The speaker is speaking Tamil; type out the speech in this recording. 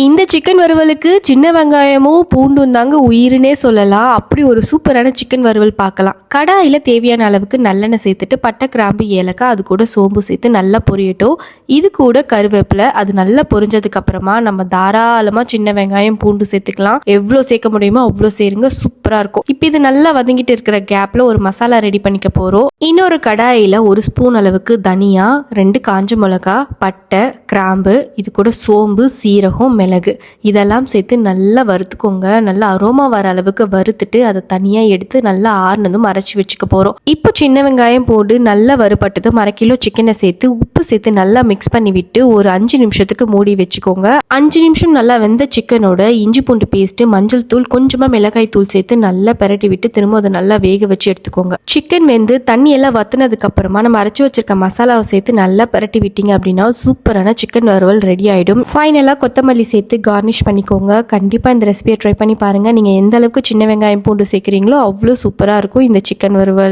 இந்த சிக்கன் வறுவலுக்கு சின்ன வெங்காயமும் பூண்டும் தாங்க உயிர்னே சொல்லலாம். அப்படி ஒரு சூப்பரான சிக்கன் வறுவல் பார்க்கலாம். கடாயில் தேவையான அளவுக்கு நல்லெண்ணெய் சேர்த்துட்டு பட்டை, கிராம்பு, ஏலக்காய், அது கூட சோம்பு சேர்த்து நல்லா பொரியட்டும். இது கூட கருவேப்பிலை, அது நல்லா பொரிஞ்சதுக்கு அப்புறமா நம்ம தாராளமாக சின்ன வெங்காயம், பூண்டு சேர்த்துக்கலாம். எவ்வளோ சேர்க்க முடியுமோ அவ்வளோ சேருங்க, சூப்பராக இருக்கும். இப்போ இது நல்லா வதங்கிட்டு இருக்கிற கேப்பில் ஒரு மசாலா ரெடி பண்ணிக்க போகிறோம். இன்னொரு கடாயில் 1 ஸ்பூன் அளவுக்கு தனியா, 2 காஞ்ச மிளகா, பட்டை, கிராம்பு, இது கூட சோம்பு, சீரகம், மிளகு இதெல்லாம் சேர்த்து நல்லா வறுத்துக்கோங்க. நல்லா அரோமா வர அளவுக்கு வறுத்துட்டு அதை தனியாக எடுத்து நல்லா ஆறுனதும் அரைச்சி வச்சுக்க போகிறோம். இப்போ சின்ன வெங்காயம் போட்டு நல்லா வறுபட்டதும் 1/2 கிலோ சிக்கனை சேர்த்து உப்பு சேர்த்து நல்லா மிக்ஸ் பண்ணி விட்டு ஒரு 5 நிமிஷத்துக்கு மூடி வச்சுக்கோங்க. 5 நிமிஷம் நல்லா வெந்த சிக்கனோட இஞ்சி பூண்டு பேஸ்ட்டு, மஞ்சள் தூள், கொஞ்சமாக மிளகாய் தூள் சேர்த்து நல்லா பெரட்டி விட்டு திரும்ப அதை நல்லா வேக வச்சு எடுத்துக்கோங்க. சிக்கன் வெந்து தண்ணி எல்லாம் வத்துனதுக்கு அப்புறமா நம்ம அரைச்சி வச்சிருக்க மசாலாவை சேர்த்து நல்லா பெரட்டி விட்டீங்க அப்படின்னா சூப்பரான சிக்கன் வறுவல் ரெடி ஆகிடும். ஃபைனலாக கொத்தமல்லி சேர்த்து கார்னிஷ் பண்ணிக்கோங்க. கண்டிப்பாக இந்த ரெசிபியை ட்ரை பண்ணி பாருங்கள். நீங்கள் எந்த அளவுக்கு சின்ன வெங்காயம் பூண்டு சேர்க்குறீங்களோ அவ்வளோ சூப்பராக இருக்கும் இந்த சிக்கன் வறுவல்.